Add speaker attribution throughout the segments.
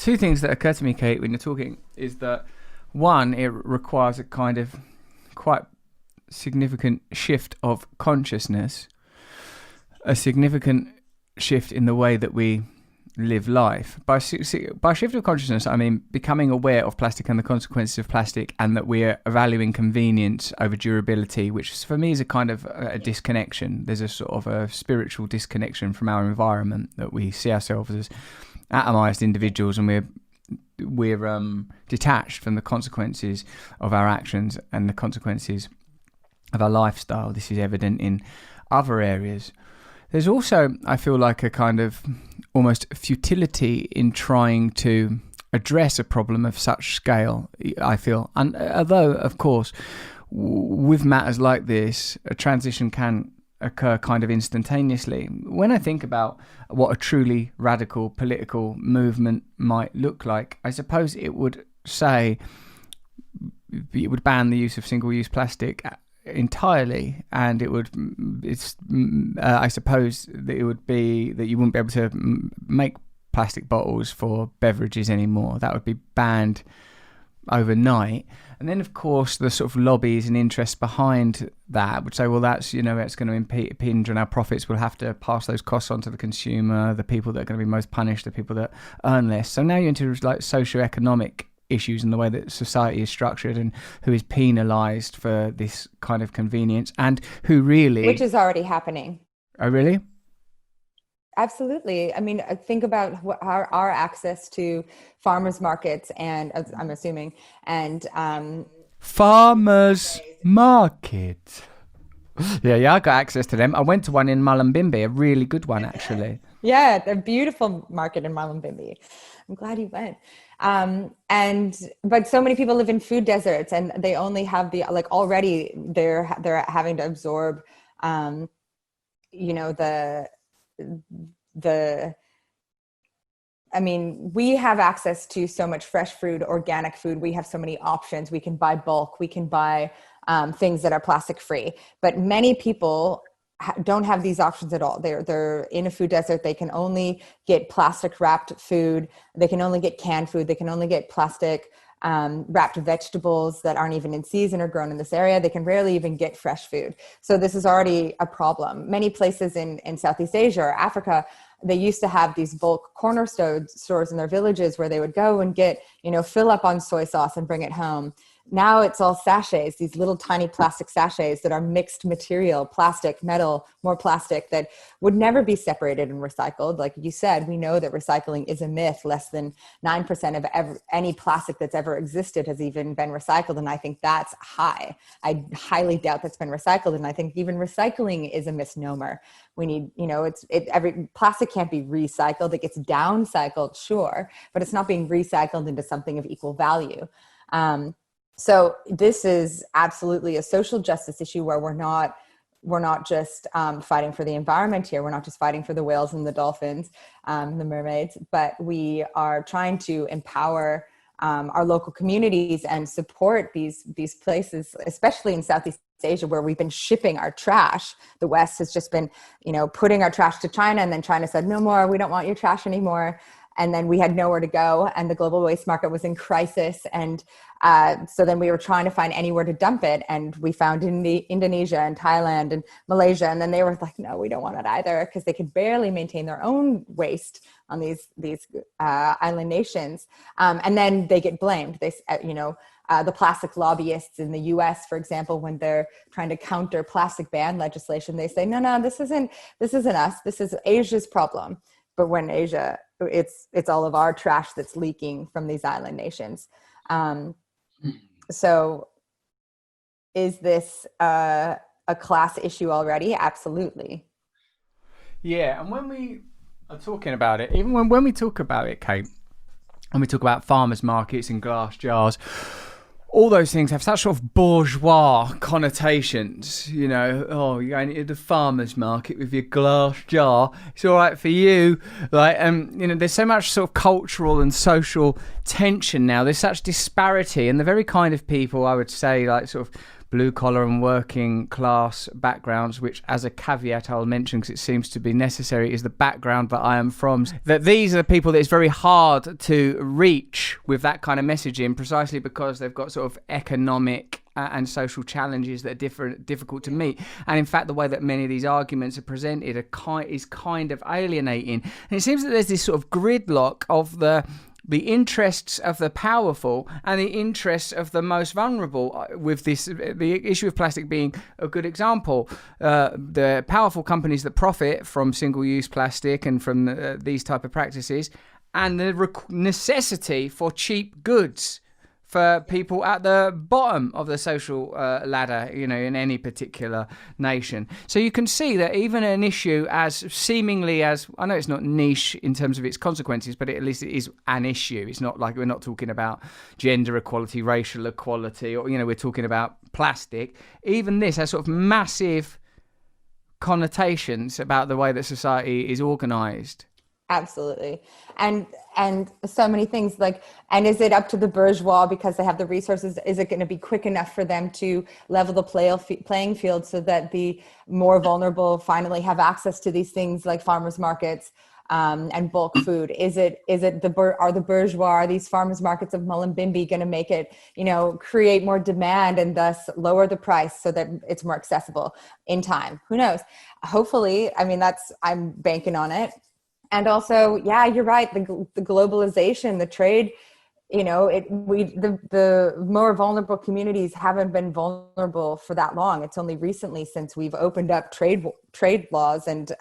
Speaker 1: two things that occur to me, Kate, when you're talking is that one, it requires a kind of quite significant shift of consciousness, a significant shift in the way that we live life. By shift of consciousness, I mean becoming aware of plastic and the consequences of plastic, and that we're valuing convenience over durability, which for me is a kind of a disconnection. There's a sort of a spiritual disconnection from our environment, that we see ourselves as atomized individuals, and we're detached from the consequences of our actions and the consequences of our lifestyle. This is evident in other areas. There's also, I feel like, a kind of almost futility in trying to address a problem of such scale, I feel. And although, of course, with matters like this, a transition can occur kind of instantaneously. When I think about what a truly radical political movement might look like, I suppose it would ban the use of single-use plastic entirely, and I suppose that it would be that you wouldn't be able to make plastic bottles for beverages anymore. That would be banned overnight. And then, of course, the sort of lobbies and interests behind that would say, well, that's, it's going to impinge on our profits. We'll have to pass those costs on to the consumer, the people that are going to be most punished, the people that earn less. So now you're into like socioeconomic issues and the way that society is structured, and who is penalised for this kind of convenience, and who really...
Speaker 2: Which is already happening.
Speaker 1: Oh, really?
Speaker 2: Absolutely. I mean, think about our access to farmers markets, and I'm assuming, and
Speaker 1: farmers market. Yeah, I got access to them. I went to one in Mullumbimby, a really good one, actually.
Speaker 2: Yeah, a beautiful market in Mullumbimby. I'm glad you went. But so many people live in food deserts, and they only have already they're having to absorb, I mean, we have access to so much fresh food, organic food. We have so many options. We can buy bulk. We can buy things that are plastic free. But many people don't have these options at all. They're in a food desert. They can only get plastic wrapped food. They can only get canned food. They can only get plastic wrapped vegetables that aren't even in season or grown in this area. They can rarely even get fresh food. So this is already a problem. Many places in Southeast Asia or Africa, they used to have these bulk corner stores in their villages where they would go and get, fill up on soy sauce and bring it home. Now it's all sachets, these little tiny plastic sachets that are mixed material, plastic, metal, more plastic, that would never be separated and recycled. Like you said, we know that recycling is a myth. Less than 9% of any plastic that's ever existed has even been recycled. And I think that's high. I highly doubt that's been recycled. And I think even recycling is a misnomer. We need, every plastic can't be recycled. It gets downcycled, sure, but it's not being recycled into something of equal value. So this is absolutely a social justice issue where we're not just fighting for the environment here. We're not just fighting for the whales and the dolphins, the mermaids, but we are trying to empower our local communities and support these places, especially in Southeast Asia, where we've been shipping our trash. The West has just been, putting our trash to China, and then China said, no more, we don't want your trash anymore. And then we had nowhere to go, and the global waste market was in crisis. And so then we were trying to find anywhere to dump it. And we found Indonesia and Thailand and Malaysia. And then they were like, no, we don't want it either, because they could barely maintain their own waste on these island nations. And then they get blamed. The plastic lobbyists in the US, for example, when they're trying to counter plastic ban legislation, they say, no, this isn't us. This is Asia's problem. But when Asia, it's all of our trash that's leaking from these island nations. So is this a class issue already? Absolutely.
Speaker 1: Yeah, and when we are talking about it, even when we talk about it, Kate, and we talk about farmers markets and glass jars, all those things have such sort of bourgeois connotations, you're going into the farmer's market with your glass jar, it's all right for you, there's so much sort of cultural and social tension now, there's such disparity, and the very kind of people, I would say, like sort of blue collar and working class backgrounds, which as a caveat I'll mention because it seems to be necessary, is the background that I am from, that these are the people that it's very hard to reach with that kind of messaging, precisely because they've got sort of economic and social challenges that are difficult to meet. And in fact, the way that many of these arguments are presented is kind of alienating. And it seems that there's this sort of gridlock of the interests of the powerful and the interests of the most vulnerable, with the issue of plastic being a good example. The powerful companies that profit from single-use plastic and from these type of practices, and the necessity for cheap goods for people at the bottom of the social ladder, in any particular nation. So you can see that even an issue as seemingly as, I know it's not niche in terms of its consequences, but at least it is an issue. It's not like we're not talking about gender equality, racial equality, or, we're talking about plastic. Even this has sort of massive connotations about the way that society is organized.
Speaker 2: Absolutely. And so many things, like, and is it up to the bourgeois because they have the resources? Is it going to be quick enough for them to level the playing field so that the more vulnerable finally have access to these things like farmers markets and bulk food? Are the bourgeois, are these farmers markets of Mullumbimby going to make it, create more demand and thus lower the price so that it's more accessible in time? Who knows? Hopefully, I'm banking on it. And also, yeah, you're right. The globalization, the trade, the more vulnerable communities haven't been vulnerable for that long. It's only recently since we've opened up trade laws and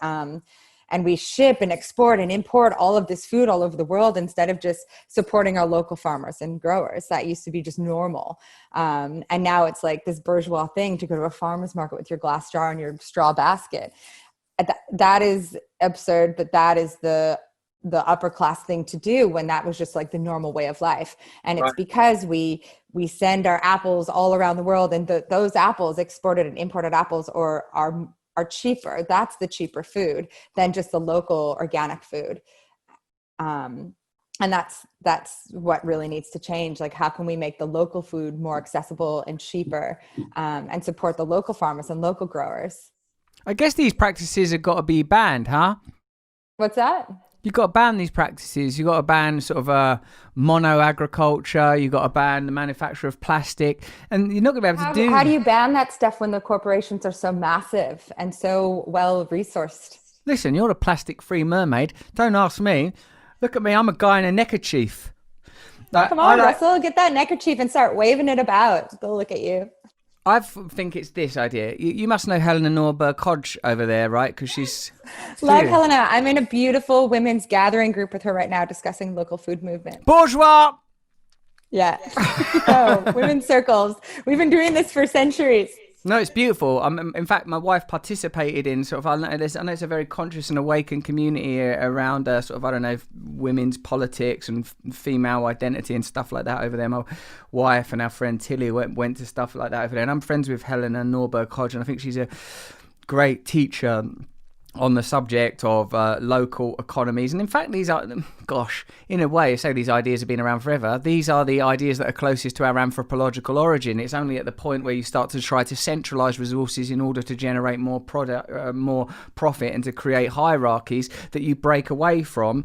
Speaker 2: we ship and export and import all of this food all over the world instead of just supporting our local farmers and growers. That used to be just normal. And now it's like this bourgeois thing to go to a farmer's market with your glass jar and your straw basket. That is absurd, but that is the upper class thing to do when that was just like the normal way of life. And it's because we send our apples all around the world, and those apples, exported and imported apples, are cheaper. That's the cheaper food than just the local organic food. And that's what really needs to change. Like, how can we make the local food more accessible and cheaper, and support the local farmers and local growers?
Speaker 1: I guess these practices have got to be banned, huh?
Speaker 2: What's that?
Speaker 1: You've got to ban these practices. You've got to ban sort of mono agriculture. You've got to ban the manufacture of plastic. And you're not going to be able to do...
Speaker 2: How do you ban that stuff when the corporations are so massive and so well resourced?
Speaker 1: Listen, you're a plastic-free mermaid. Don't ask me. Look at me. I'm a guy in a neckerchief.
Speaker 2: Come on, Russell. Get that neckerchief and start waving it about. They'll look at you.
Speaker 1: I think it's this idea. You must know Helena Norberg-Hodge over there, right? Because she's...
Speaker 2: Love Helena. I'm in a beautiful women's gathering group with her right now discussing local food movement.
Speaker 1: Bourgeois!
Speaker 2: Yeah. Women's circles. We've been doing this for centuries.
Speaker 1: No, it's beautiful. In fact, my wife participated in sort of, I know it's a very conscious and awakened community around sort of, I don't know, women's politics and female identity and stuff like that over there. My wife and our friend Tilly went to stuff like that over there. And I'm friends with Helena Norberg-Hodge, and I think she's a great teacher on the subject of local economies. And in fact, these are, in a way, I say these ideas have been around forever. These are the ideas that are closest to our anthropological origin. It's only at the point where you start to try to centralize resources in order to generate more profit and to create hierarchies that you break away from,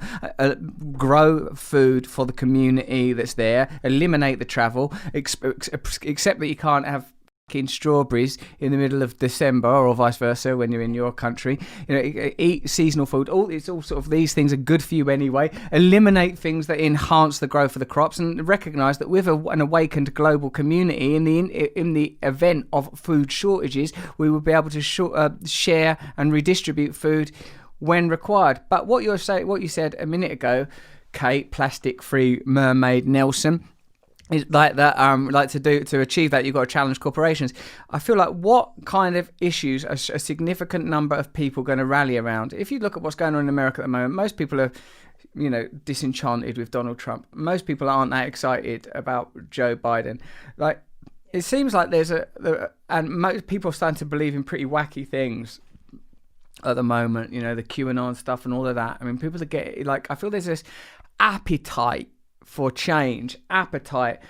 Speaker 1: grow food for the community that's there, eliminate the travel, except that you can't have strawberries in the middle of December or vice versa when you're in your country. Eat seasonal food. It's all sort of, these things are good for you anyway. Eliminate things that enhance the growth of the crops, and recognize that with an awakened global community, in the event of food shortages, we will be able to share and redistribute food when required. But what you said a minute ago, Kate, plastic-free mermaid Nelson, is like that. To achieve that, you've got to challenge corporations. I feel like, what kind of issues are a significant number of people going to rally around? If you look at what's going on in America at the moment, most people are, disenchanted with Donald Trump. Most people aren't that excited about Joe Biden. Like, it seems like and most people are starting to believe in pretty wacky things at the moment. The QAnon stuff and all of that. I mean, people I feel there's this appetite for change, appetite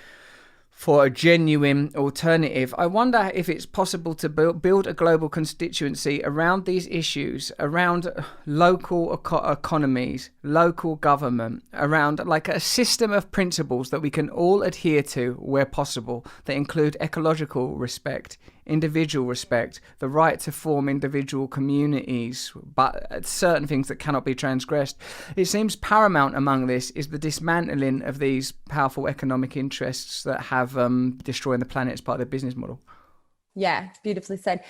Speaker 1: for a genuine alternative. I wonder if it's possible to build a global constituency around these issues, around local economies, local government, around like a system of principles that we can all adhere to where possible, that include ecological respect, individual respect, the right to form individual communities, but certain things that cannot be transgressed. It seems paramount among this is the dismantling of these powerful economic interests that have destroying the planet as part of their business model.
Speaker 2: Yeah, beautifully said.